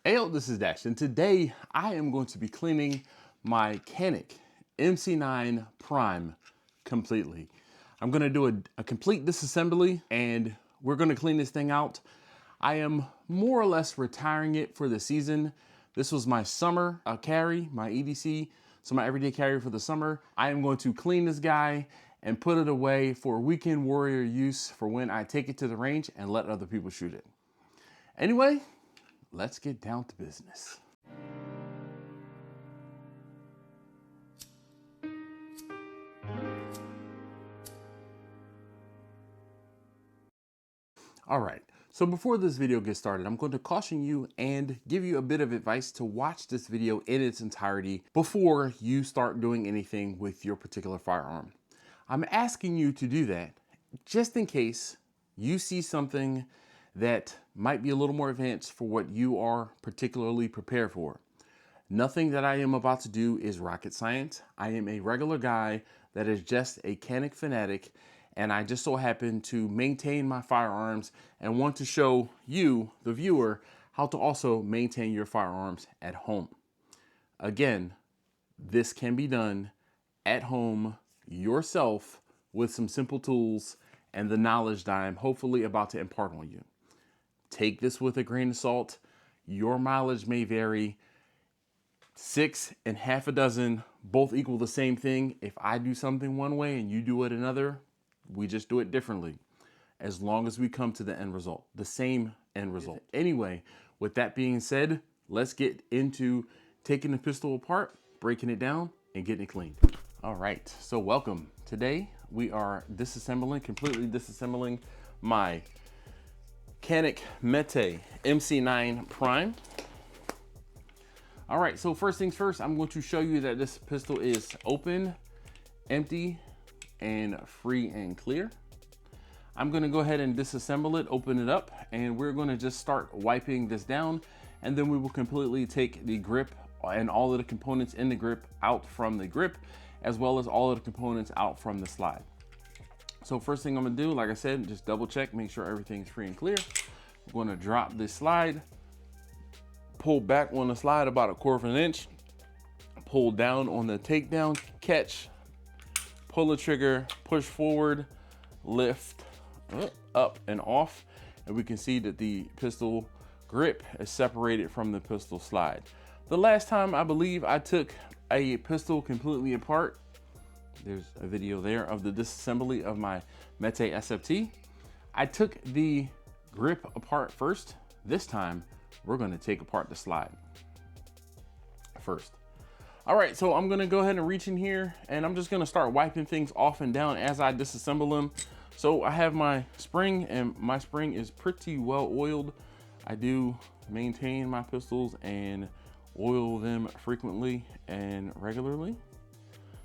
Hey, this is Dash, and today I am going to be cleaning my Canik MC9 Prime completely. I'm going to do a complete disassembly, and we're going to clean this thing out. I am more or less retiring it for the season. This was my summer carry, my EDC, so my everyday carry for the summer. I am going to clean this guy and put it away for weekend warrior use for when I take it to the range and let other people shoot it. Anyway, let's get down to business. All right, so before this video gets started, I'm going to caution you and give you a bit of advice to watch this video in its entirety before you start doing anything with your particular firearm. I'm asking you to do that just in case you see something that might be a little more advanced for what you are particularly prepared for. Nothing that I am about to do is rocket science. I am a regular guy that is just a Canik fanatic, and I just so happen to maintain my firearms and want to show you, the viewer, how to also maintain your firearms at home. Again, this can be done at home yourself with some simple tools and the knowledge that I'm hopefully about to impart on you. Take this with a grain of salt. Your mileage may vary. 6 and half a dozen both equal the same thing. If I do something one way and you do it another, we just do it differently. As long as we come to the end result, the same end result. Anyway, with that being said, let's get into taking the pistol apart, breaking it down, and getting it cleaned. All right, so welcome. Today we are completely disassembling my Canik MC9 Prime. All right, so first things first, I'm going to show you that this pistol is open, empty, and free and clear. I'm gonna go ahead and disassemble it, open it up, and we're gonna just start wiping this down, and then we will completely take the grip and all of the components in the grip out from the grip, as well as all of the components out from the slide. So first thing I'm gonna do, like I said, just double check, make sure everything's free and clear. We're gonna drop this slide, pull back on the slide about 1/4 inch, pull down on the takedown catch, pull the trigger, push forward, lift up and off, and we can see that the pistol grip is separated from the pistol slide. The last time I believe I took a pistol completely apart, there's a video there of the disassembly of my Mete SFT. I took the grip apart first. This time we're going to take apart the slide first. All right, so I'm gonna go ahead and reach in here, and I'm just gonna start wiping things off and down as I disassemble them. So I have my spring, and my spring is pretty well oiled. I do maintain my pistols and oil them frequently and regularly.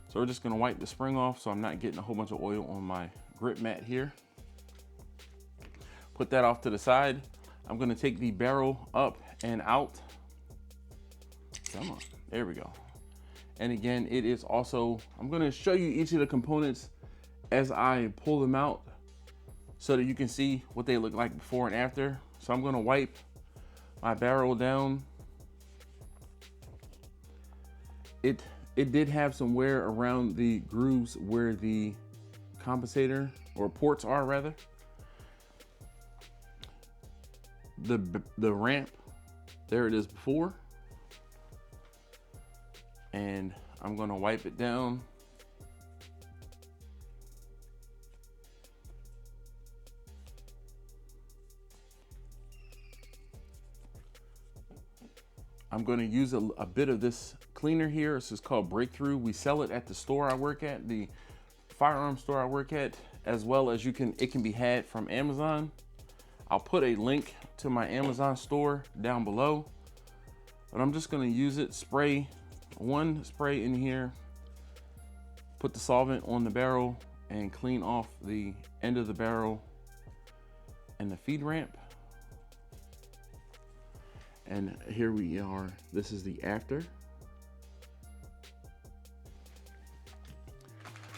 So we're just gonna wipe the spring off so I'm not getting a whole bunch of oil on my grip mat here. Put that off to the side. I'm gonna take the barrel up and out. Come on, there we go. And again, it is also, I'm gonna show you each of the components as I pull them out so that you can see what they look like before and after. So I'm gonna wipe my barrel down. It did have some wear around the grooves where the compensator or ports are rather. The ramp, there it is before. And I'm gonna wipe it down. I'm gonna use a bit of this cleaner here. This is called Breakthrough. We sell it at the store I work at, the firearm store I work at, as well as it can be had from Amazon. I'll put a link to my Amazon store down below, but I'm just gonna use it, one spray in here, put the solvent on the barrel, and clean off the end of the barrel and the feed ramp. And here we are. This is the after.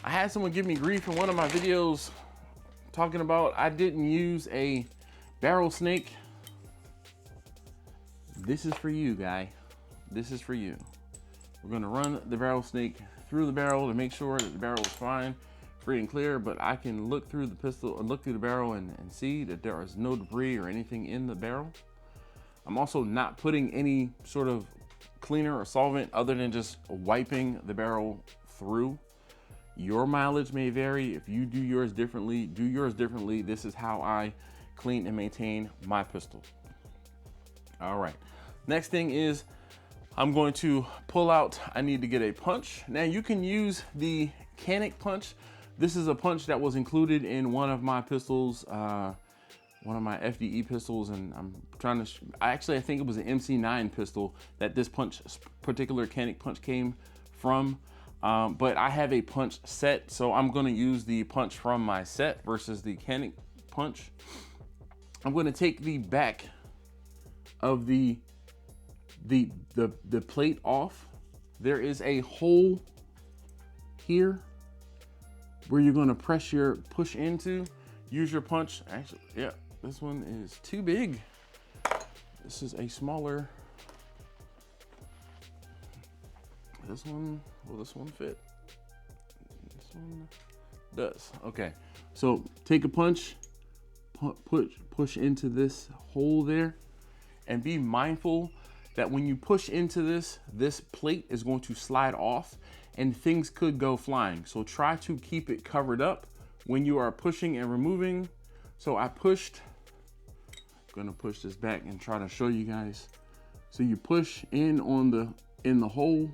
I had someone give me grief in one of my videos talking about I didn't use a barrel snake. This is for you, guy. This is for you. We're gonna run the barrel snake through the barrel to make sure that the barrel is fine, free and clear, but I can look through the pistol, or look through the barrel and see that there is no debris or anything in the barrel. I'm also not putting any sort of cleaner or solvent other than just wiping the barrel through. Your mileage may vary. If you do yours differently, do yours differently. This is how I clean and maintain my pistol. All right, next thing is I'm going to pull out, I need to get a punch. Now you can use the Canik punch. This is a punch that was included in one of my pistols, one of my FDE pistols, and I'm trying to, I think it was an MC9 pistol that this particular Canik punch came from. But I have a punch set, so I'm gonna use the punch from my set versus the Canik punch. I'm gonna take the back of the plate off. There is a hole here where you're gonna push into, use your punch. Actually, yeah, this one is too big. This is a smaller, this one, will this one fit? This one does, okay. So take a punch, push into this hole there, and be mindful that when you push into this plate is going to slide off and things could go flying. So try to keep it covered up when you are pushing and removing. So I pushed, I'm gonna push this back and try to show you guys. So you push in in the hole,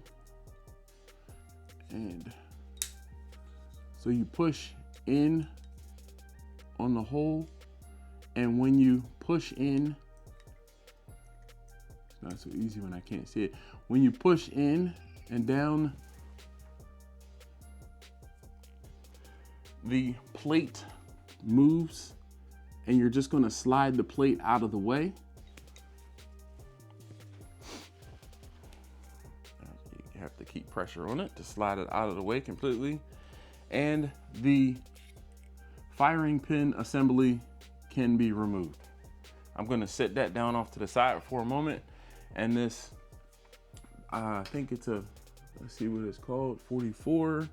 and so you push in on the hole, and when you push in, it's not so easy when I can't see it. When you push in and down, the plate moves, and you're just gonna slide the plate out of the way. You have to keep pressure on it to slide it out of the way completely. And the firing pin assembly can be removed. I'm gonna set that down off to the side for a moment. And this, I think it's a, let's see what it's called, 44,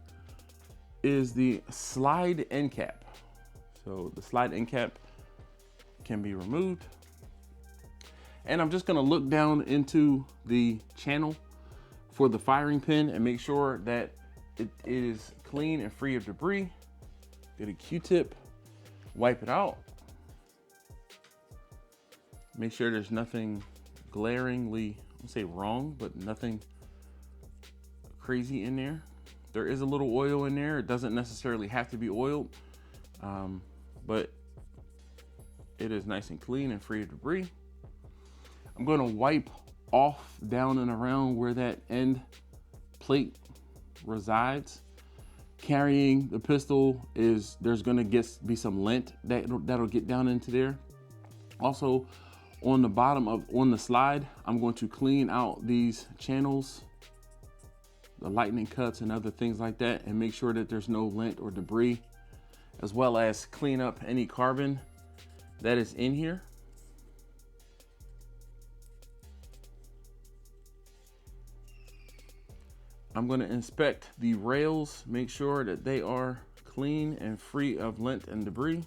is the slide end cap. So the slide end cap can be removed. And I'm just gonna look down into the channel for the firing pin and make sure that it is clean and free of debris. Get a Q-tip, wipe it out. Make sure there's nothing glaringly, I won't say wrong, but nothing crazy in there. There is a little oil in there. It doesn't necessarily have to be oiled, but it is nice and clean and free of debris. I'm gonna wipe off down and around where that end plate resides. Carrying the pistol is, there's gonna be some lint that'll get down into there. Also, on the bottom on the slide, I'm going to clean out these channels, the lightning cuts and other things like that, and make sure that there's no lint or debris, as well as clean up any carbon that is in here. I'm going to inspect the rails, make sure that they are clean and free of lint and debris.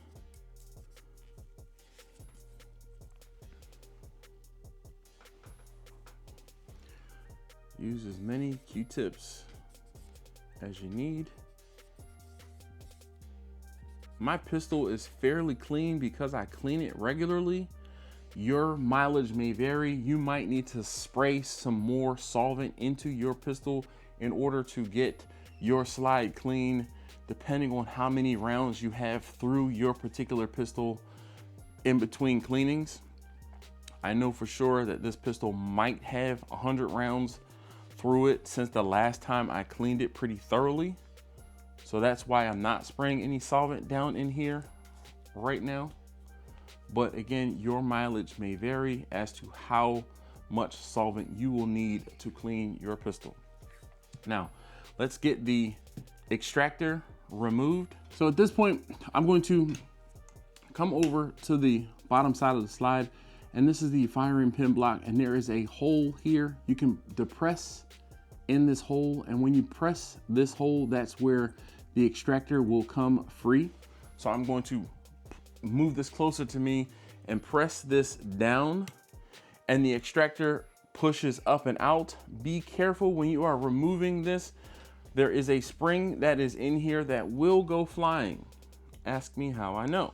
Use as many Q-tips as you need. My pistol is fairly clean because I clean it regularly. Your mileage may vary. You might need to spray some more solvent into your pistol in order to get your slide clean, depending on how many rounds you have through your particular pistol in between cleanings. I know for sure that this pistol might have 100 rounds through it since the last time I cleaned it pretty thoroughly. So that's why I'm not spraying any solvent down in here right now. But again, your mileage may vary as to how much solvent you will need to clean your pistol. Now, let's get the extractor removed. So at this point, I'm going to come over to the bottom side of the slide And this is the firing pin block, and there is a hole here. You can depress in this hole, and when you press this hole, that's where the extractor will come free. So I'm going to move this closer to me and press this down, and the extractor pushes up and out. Be careful when you are removing this. There is a spring that is in here that will go flying. Ask me how I know.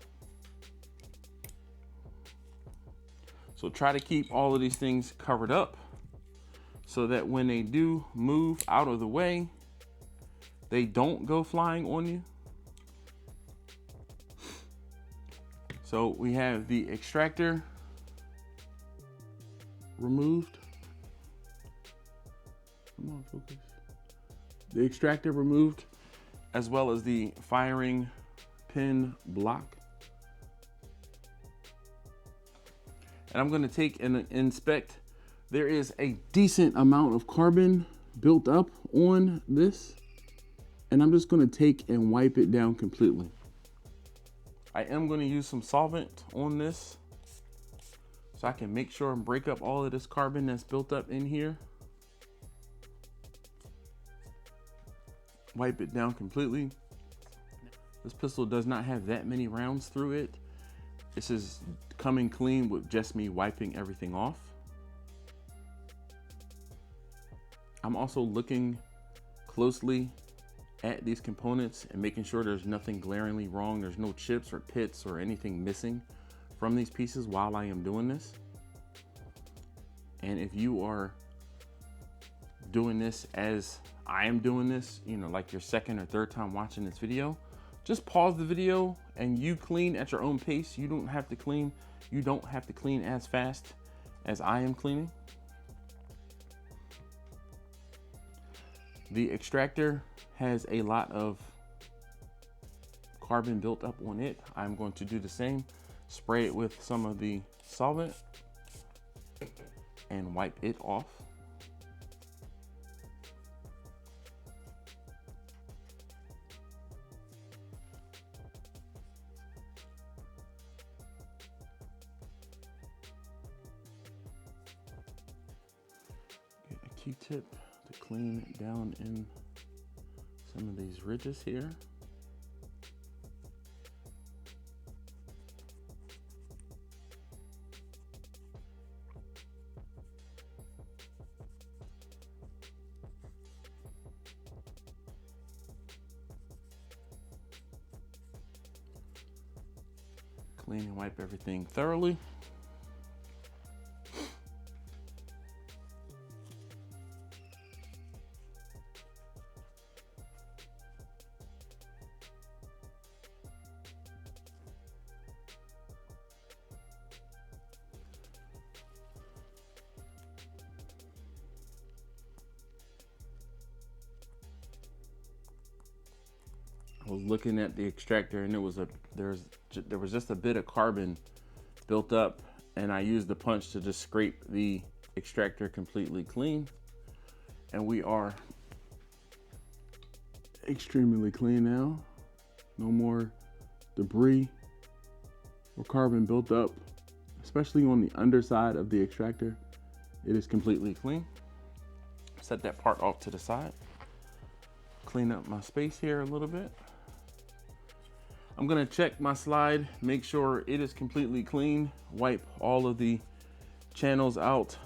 So try to keep all of these things covered up so that when they do move out of the way, they don't go flying on you. So we have the extractor removed. Come on, focus. The extractor removed, as well as the firing pin block. And I'm going to take and inspect. There is a decent amount of carbon built up on this, and I'm just going to take and wipe it down completely. I am going to use some solvent on this so I can make sure and break up all of this carbon that's built up in here. Wipe it down completely. This pistol does not have that many rounds through it. This is coming clean with just me wiping everything off. I'm also looking closely at these components and making sure there's nothing glaringly wrong. There's no chips or pits or anything missing from these pieces while I am doing this. And if you are doing this as I am doing this, you know, like your second or third time watching this video, just pause the video and you clean at your own pace. You don't have to clean. You don't have to clean as fast as I am cleaning. The extractor has a lot of carbon built up on it. I'm going to do the same. Spray it with some of the solvent and wipe it off. Get a Q-tip to clean down in some of these ridges here. Clean and wipe everything thoroughly. I was looking at the extractor and there was just a bit of carbon built up, and I used the punch to just scrape the extractor completely clean, and we are extremely clean now. No more debris or carbon built up, especially on the underside of the extractor. It is completely clean. Set that part off to the side. Clean up my space here a little bit. I'm gonna check my slide, make sure it is completely clean, wipe all of the channels out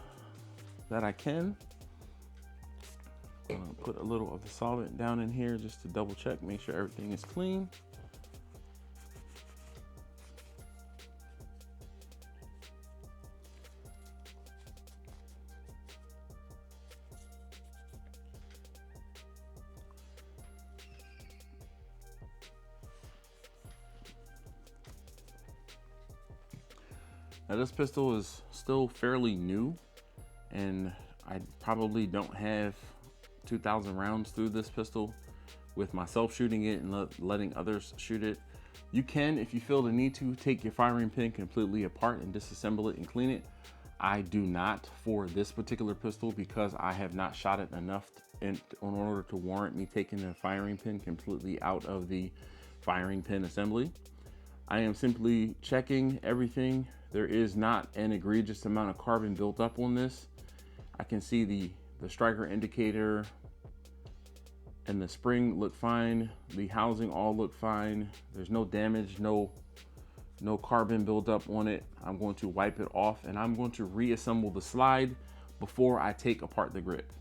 that I can. I'm gonna put a little of the solvent down in here just to double check, make sure everything is clean. Now this pistol is still fairly new, and I probably don't have 2,000 rounds through this pistol with myself shooting it and letting others shoot it. You can, if you feel the need to, take your firing pin completely apart and disassemble it and clean it. I do not for this particular pistol because I have not shot it enough in order to warrant me taking the firing pin completely out of the firing pin assembly. I am simply checking everything, there is not an egregious amount of carbon built up on this. I can see the striker indicator and the spring look fine. The housing all look fine. There's no damage, no carbon buildup on it. I'm going to wipe it off and I'm going to reassemble the slide before I take apart the grip.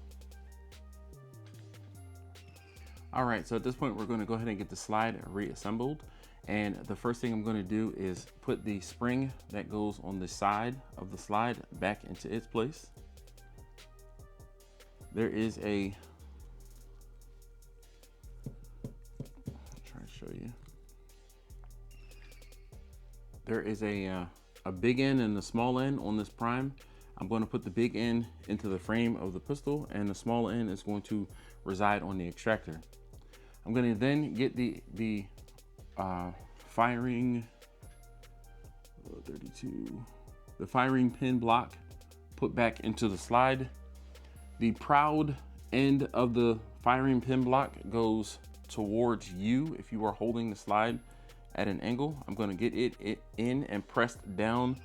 All right, so at this point, we're going to go ahead and get the slide reassembled. And the first thing I'm going to do is put the spring that goes on the side of the slide back into its place. There is a, I'll try to show you. There is a big end and a small end on this Prime. I'm going to put the big end into the frame of the pistol and the small end is going to reside on the extractor. I'm going to then get the firing 32, the firing pin block put back into the slide. The proud end of the firing pin block goes towards you if you are holding the slide at an angle. I'm going to get it in and pressed down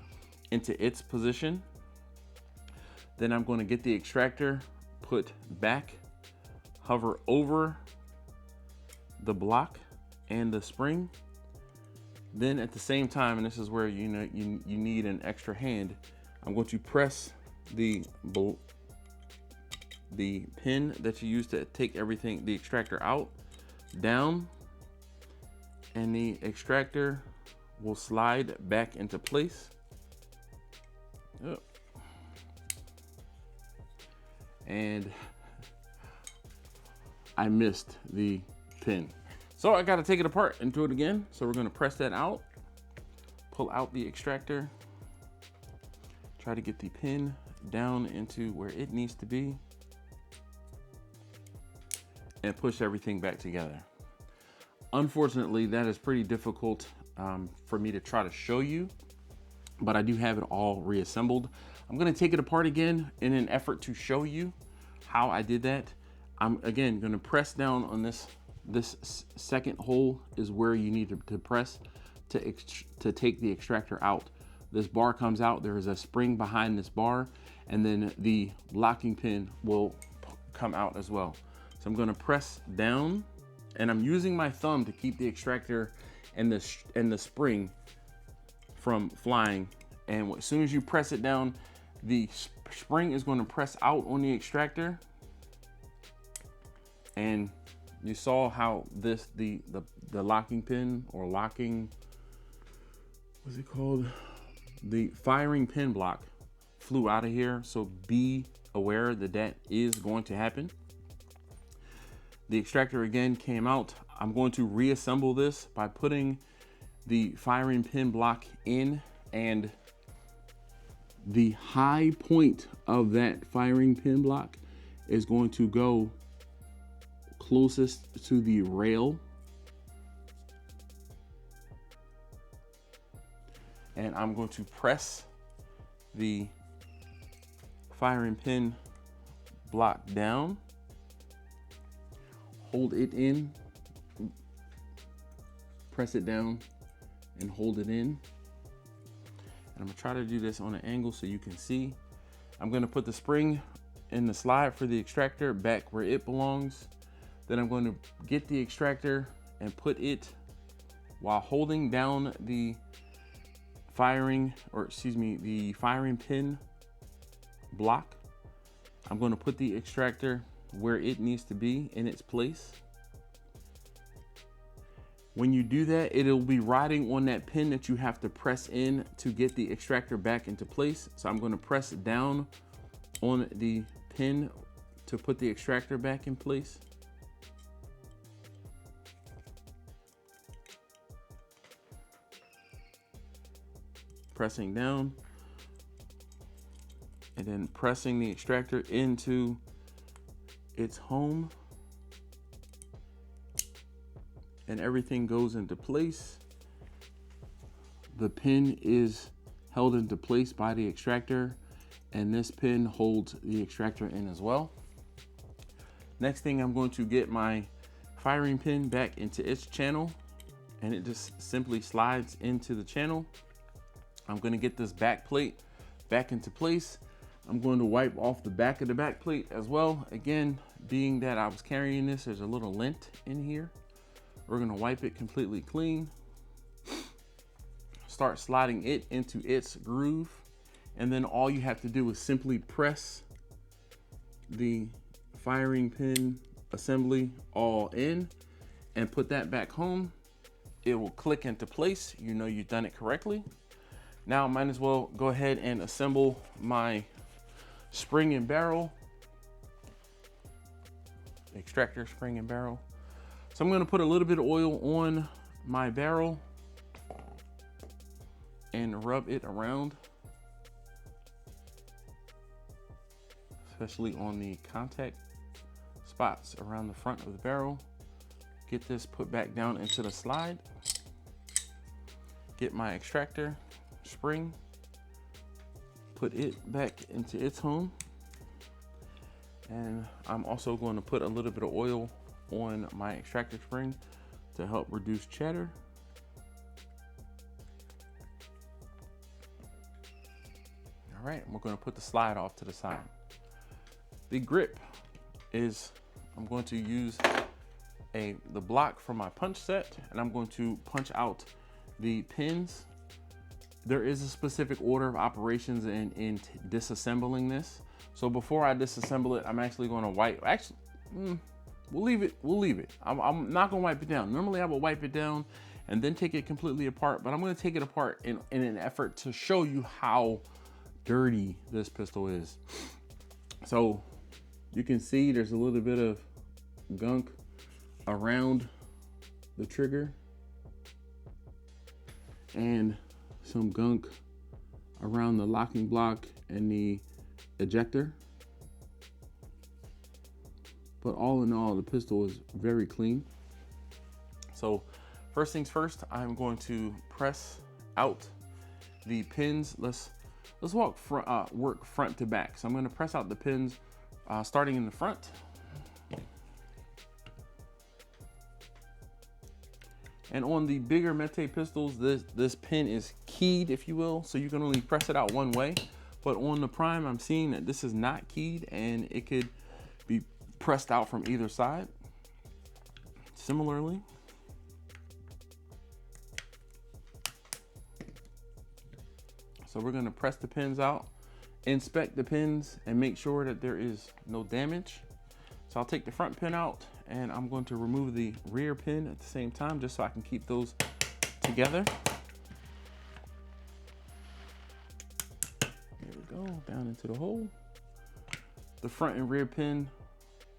into its position. Then I'm going to get the extractor put back, hover over the block and the spring. Then at the same time, and this is where you need an extra hand, I'm going to press the pin that you use to take everything, the extractor out, down, and the extractor will slide back into place. Oh. And I missed the pin. So I got to take it apart and do it again. So we're going to press that out, pull out the extractor, try to get the pin down into where it needs to be, and push everything back together. Unfortunately, that is pretty difficult for me to try to show you, but I do have it all reassembled. I'm going to take it apart again in an effort to show you how I did that. I'm again going to press down on this second hole is where you need to press to take the extractor out. This bar comes out, there is a spring behind this bar, and then the locking pin will come out as well. So I'm going to press down, and I'm using my thumb to keep the extractor and the spring from flying. And as soon as you press it down, the spring is going to press out on the extractor. And you saw how the locking pin, or locking, what's it called? The firing pin block flew out of here. So be aware that that is going to happen. The extractor again came out. I'm going to reassemble this by putting the firing pin block in, and the high point of that firing pin block is going to go closest to the rail. And I'm going to press the firing pin block down, hold it in, press it down and hold it in. And I'm gonna try to do this on an angle so you can see. I'm gonna put the spring in the slide for the extractor back where it belongs. Then I'm going to get the extractor and put it while holding down the firing pin block. I'm going to put the extractor where it needs to be in its place. When you do that, it'll be riding on that pin that you have to press in to get the extractor back into place. So I'm going to press down on the pin to put the extractor back in place. Pressing down and then pressing the extractor into its home, and everything goes into place. The pin is held into place by the extractor, and this pin holds the extractor in as well. Next thing, I'm going to get my firing pin back into its channel, and it just simply slides into the channel. I'm going to get this back plate back into place. I'm going to wipe off the back of the back plate as well. Again, being that I was carrying this, there's a little lint in here. We're going to wipe it completely clean. Start sliding it into its groove. And then all you have to do is simply press the firing pin assembly all in and put that back home. It will click into place. You know you've done it correctly. Now I might as well go ahead and assemble my spring and barrel, extractor spring and barrel. So I'm going to put a little bit of oil on my barrel and rub it around, especially on the contact spots around the front of the barrel. Get this put back down into the slide. Get my extractor spring, put it back into its home. And I'm also going to put a little bit of oil on my extractor spring to help reduce chatter. All right, we're going to put the slide off to the side. The grip is, I'm going to use the block from my punch set, and I'm going to punch out the pins. There is a specific order of operations in disassembling this. So before I disassemble it, I'm actually going to wipe. Actually, we'll leave it. I'm not going to wipe it down. Normally I would wipe it down and then take it completely apart, but I'm going to take it apart in an effort to show you how dirty this pistol is. So you can see there's a little bit of gunk around the trigger and some gunk around the locking block and the ejector. But all in all, the pistol is very clean. So first things first, I'm going to press out the pins. Let's work front to back. So I'm going to press out the pins starting in the front. And on the bigger Mete pistols, this pin is keyed, if you will, so you can only press it out one way. But on the Prime, I'm seeing that this is not keyed and it could be pressed out from either side. Similarly, so we're going to press the pins out, inspect the pins, and make sure that there is no damage. So I'll take the front pin out and I'm going to remove the rear pin at the same time, just so I can keep those together. There we go, down into the hole. The front and rear pin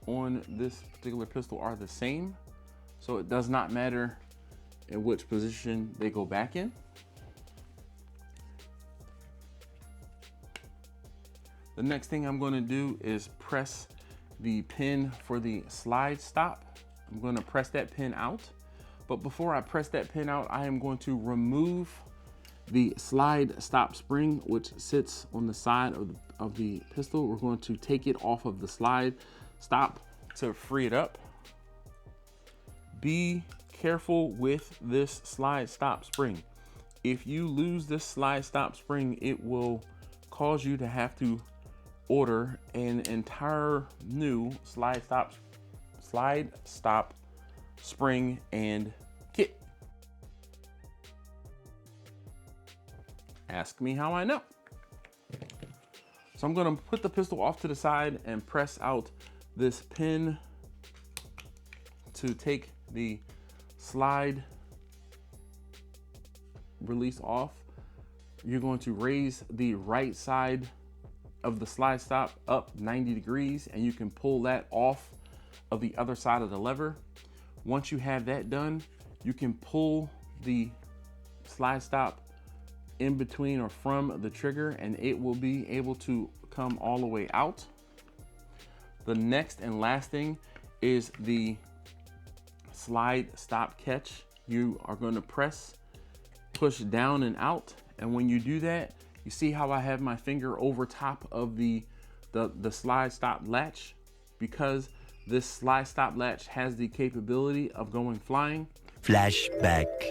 on this particular pistol are the same, so it does not matter in which position they go back in. The next thing I'm going to do is press the pin for the slide stop. I'm going to press that pin out, but before I press that pin out, I am going to remove the slide stop spring, which sits on the side of the pistol. We're going to take it off of the slide stop to free it up. Be careful with this slide stop spring. If you lose this slide stop spring, it will cause you to have to order an entire new slide stop spring and kit. Ask me how I know. So I'm going to put the pistol off to the side and press out this pin to take the slide release off. You're going to raise the right side of the slide stop up 90 degrees, and you can pull that off of the other side of the lever. Once you have that done, you can pull the slide stop in between or from the trigger, and it will be able to come all the way out. The next and last thing is the slide stop catch. You are going to push down and out, and when you do that, you see how I have my finger over top of the slide stop latch? Because this slide stop latch has the capability of going flying. Flashback.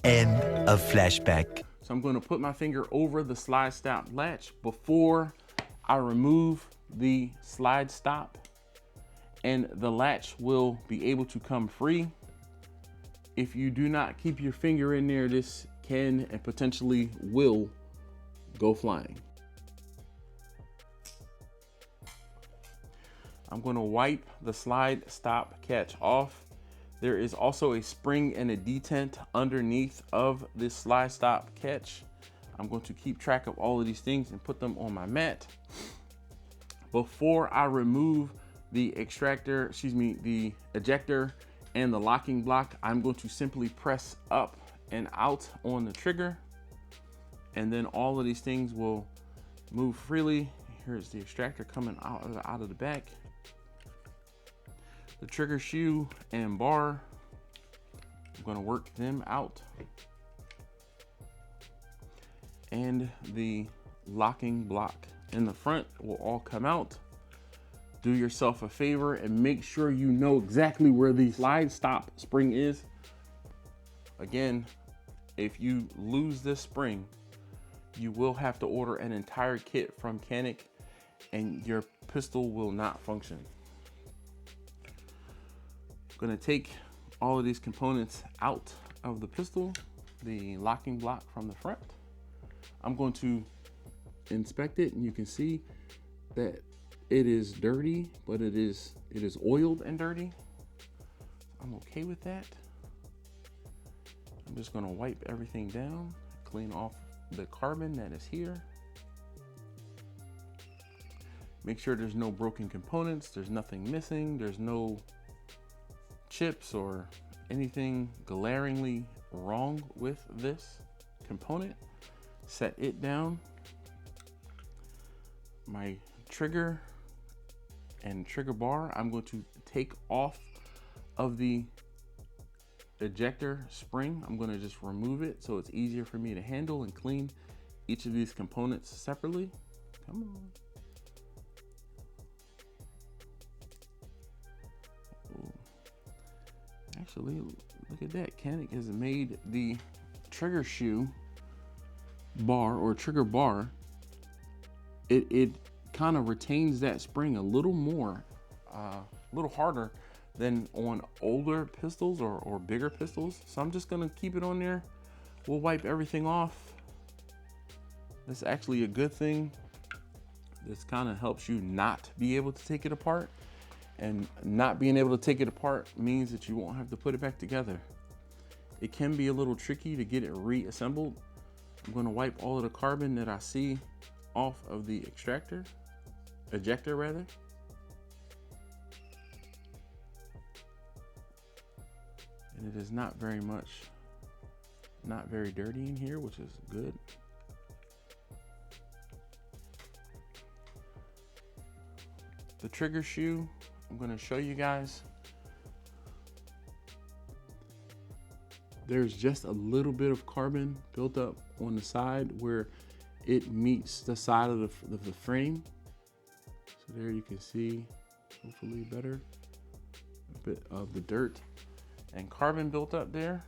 End of flashback. So I'm going to put my finger over the slide stop latch before I remove the slide stop, and the latch will be able to come free. If you do not keep your finger in there, this can and potentially will go flying. I'm going to wipe the slide stop catch off. There is also a spring and a detent underneath of this slide stop catch. I'm going to keep track of all of these things and put them on my mat. Before I remove the extractor, the ejector and the locking block, I'm going to simply press up and out on the trigger, and then all of these things will move freely. Here's the extractor coming out of the back. The trigger shoe and bar, I'm going to work them out. And the locking block in the front will all come out. Do yourself a favor and make sure you know exactly where the slide stop spring is. Again, if you lose this spring, you will have to order an entire kit from Canik and your pistol will not function. I'm going to take all of these components out of the pistol, the locking block from the front. I'm going to inspect it, and you can see that it is dirty, but it is oiled and dirty. I'm okay with that. I'm just going to wipe everything down, clean off the carbon that is here. Make sure there's no broken components, there's nothing missing, there's no chips or anything glaringly wrong with this component. Set it down. My trigger and trigger bar, I'm going to take off of the ejector spring. I'm going to just remove it so it's easier for me to handle and clean each of these components separately. Come on. Actually, look at that. Canik has made the trigger shoe bar or trigger bar. It kind of retains that spring a little more, a little harder than on older pistols or bigger pistols. So I'm just gonna keep it on there. We'll wipe everything off. That's actually a good thing. This kind of helps you not be able to take it apart. And not being able to take it apart means that you won't have to put it back together. It can be a little tricky to get it reassembled. I'm going to wipe all of the carbon that I see off of the ejector rather. And it is not very dirty in here, which is good. The trigger shoe, I'm going to show you guys. There's just a little bit of carbon built up on the side where it meets the side of the frame. So there you can see, hopefully better, a bit of the dirt and carbon built up there.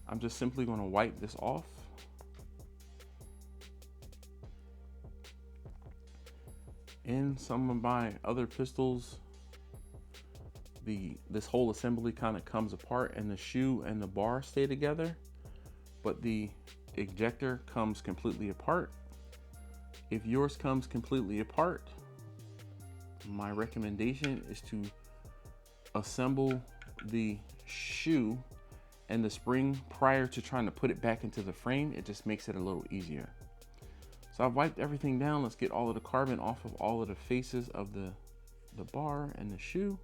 I'm just simply going to wipe this off. In some of my other pistols, this whole assembly kind of comes apart and the shoe and the bar stay together, but the ejector comes completely apart. If yours comes completely apart, my recommendation is to assemble the shoe and the spring prior to trying to put it back into the frame. It just makes it a little easier. So I've wiped everything down. Let's get all of the carbon off of all of the faces of the bar and the shoe.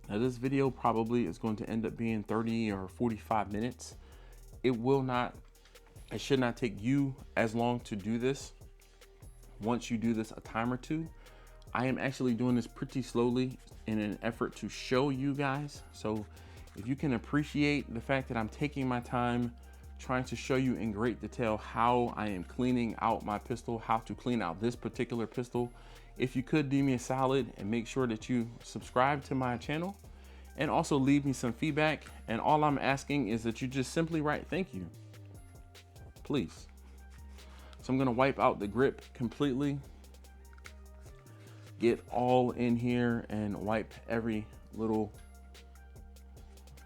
Now this video probably is going to end up being 30 or 45 minutes. It should not take you as long to do this. Once you do this a time or two, I am actually doing this pretty slowly in an effort to show you guys. So if you can appreciate the fact that I'm taking my time trying to show you in great detail how I am cleaning out my pistol, how to clean out this particular pistol, if you could do me a solid and make sure that you subscribe to my channel and also leave me some feedback. And all I'm asking is that you just simply write thank you, please. So I'm gonna wipe out the grip completely, get all in here and wipe every little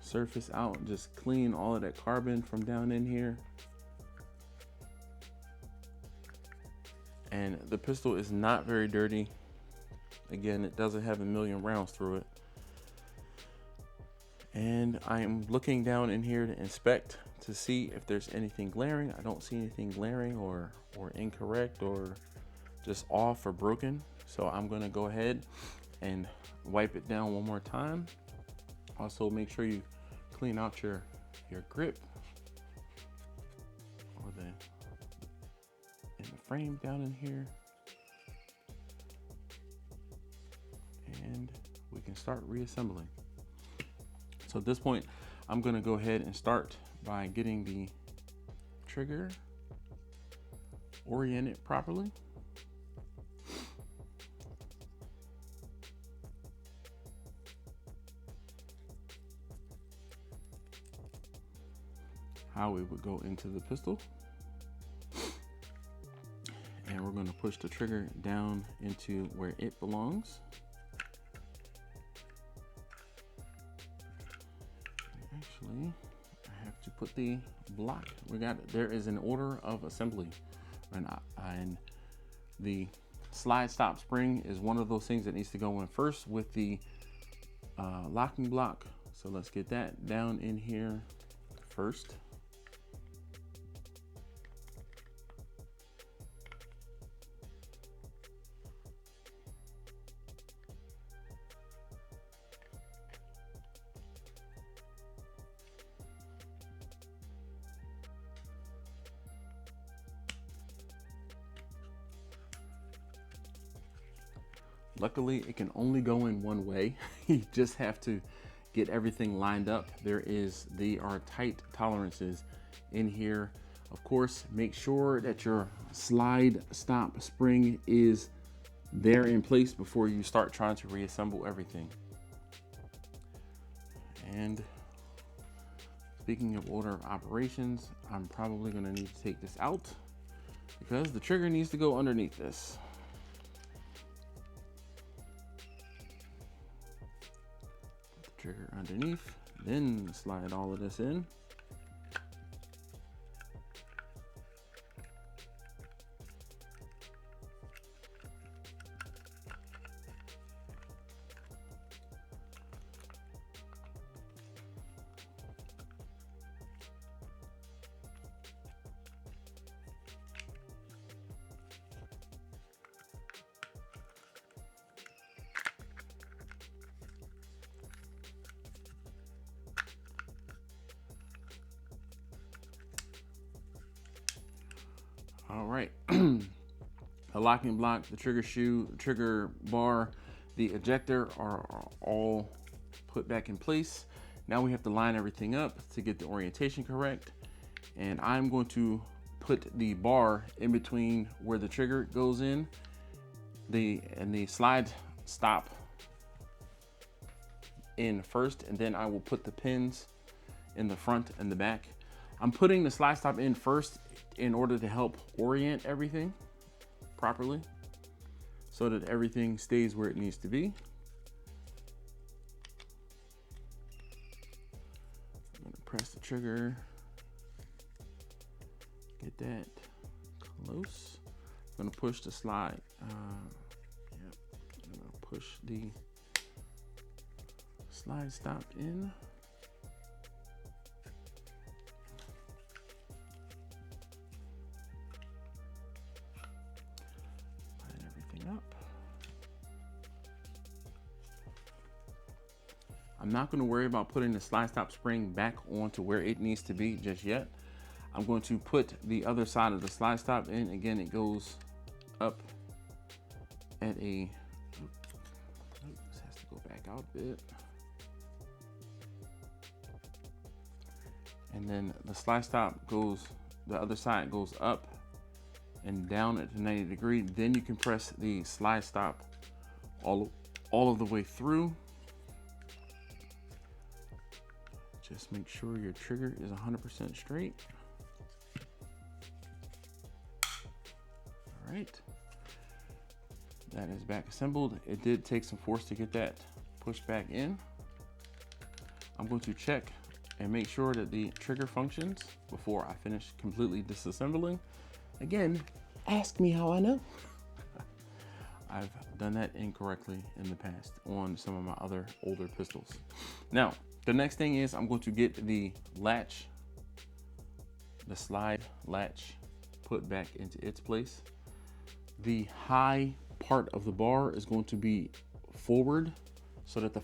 surface out. Just clean all of that carbon from down in here. And the pistol is not very dirty. Again, it doesn't have a million rounds through it. And I am looking down in here to inspect to see if there's anything glaring. I don't see anything glaring or incorrect or just off or broken. So I'm gonna go ahead and wipe it down one more time. Also make sure you clean out your grip or the frame down in here. And we can start reassembling. So at this point, I'm gonna go ahead and start by getting the trigger oriented properly. How it would go into the pistol. And we're going to push the trigger down into where it belongs. Actually, I have to put the block. There is an order of assembly, and the slide stop spring is one of those things that needs to go in first with the locking block. So let's get that down in here first. Luckily, it can only go in one way. You just have to get everything lined up. There are tight tolerances in here. Of course, make sure that your slide stop spring is there in place before you start trying to reassemble everything. And speaking of order of operations, I'm probably gonna need to take this out because the trigger needs to go underneath this. Trigger underneath, then slide all of this in. All right, the locking block, the trigger shoe, the trigger bar, the ejector are all put back in place. Now we have to line everything up to get the orientation correct. And I'm going to put the bar in between where the trigger goes in, and the slide stop in first, and then I will put the pins in the front and the back. I'm putting the slide stop in first in order to help orient everything properly so that everything stays where it needs to be. I'm gonna press the trigger, get that close. I'm gonna push the slide. I'm gonna push the slide stop in. I'm not going to worry about putting the slide stop spring back onto where it needs to be just yet. I'm going to put the other side of the slide stop in. Again, it goes up at a, this has to go back out a bit. And then the slide stop goes, the other side goes up and down at the 90 degree. Then you can press the slide stop all of the way through. Just make sure your trigger is 100% straight. All right. That is back assembled. It did take some force to get that pushed back in. I'm going to check and make sure that the trigger functions before I finish completely disassembling. Again, ask me how I know. I've done that incorrectly in the past on some of my other older pistols. Now, the next thing is I'm going to get the latch, the slide latch put back into its place. The high part of the bar is going to be forward so that the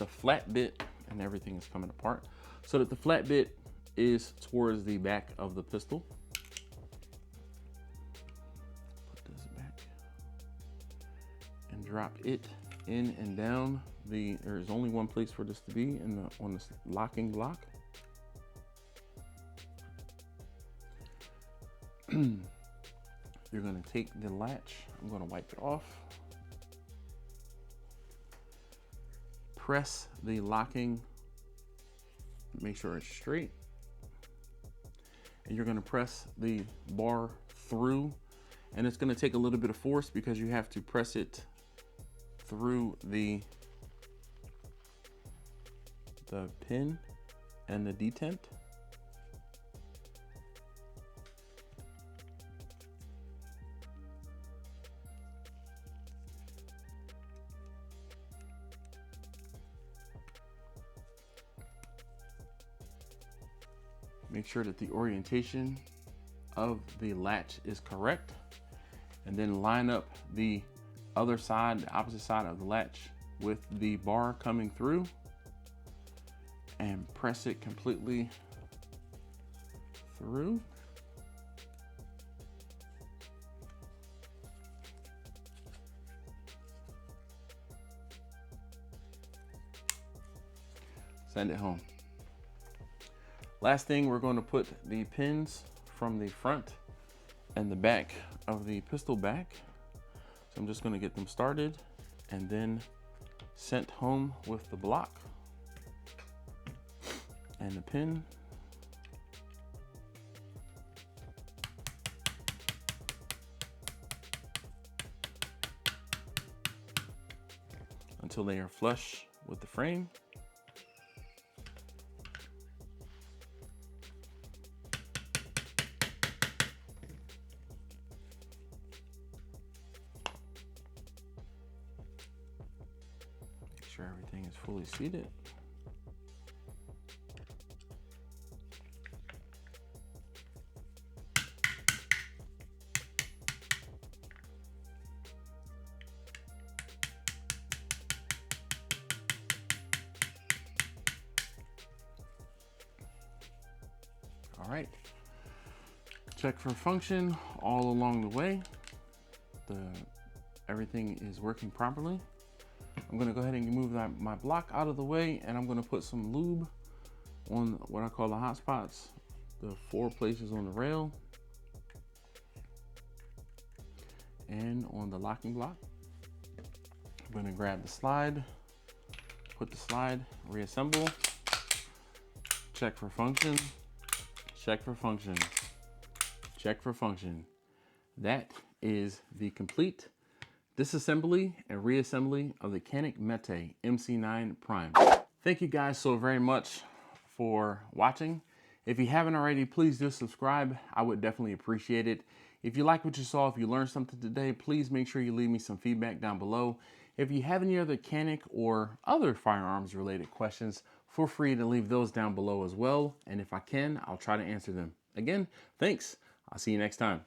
flat bit, and everything is coming apart, so that the flat bit is towards the back of the pistol. Put this back and drop it in and down. There's only one place for this to be on this locking block. You're going to take the latch. I'm going to wipe it off. Press the locking, make sure it's straight. And you're going to press the bar through, and it's going to take a little bit of force because you have to press it through the pin and the detent. Make sure that the orientation of the latch is correct, and then line up the other side, the opposite side of the latch with the bar coming through, and press it completely through. Send it home. Last thing, we're going to put the pins from the front and the back of the pistol back. So I'm just going to get them started and then sent home with the block and the pin. Until they are flush with the frame. Make sure everything is fully seated. All right, check for function all along the way. Everything is working properly. I'm gonna go ahead and move my block out of the way, and I'm gonna put some lube on what I call the hot spots, the 4 places on the rail and on the locking block. I'm gonna grab the slide, put the slide, reassemble, check for function. Check for function. Check for function. That is the complete disassembly and reassembly of the Canik MC9 Prime. Thank you guys so very much for watching. If you haven't already, please do subscribe. I would definitely appreciate it. If you like what you saw, if you learned something today, please make sure you leave me some feedback down below. If you have any other Canik or other firearms related questions, feel free to leave those down below as well. And if I can, I'll try to answer them. Again, thanks. I'll see you next time.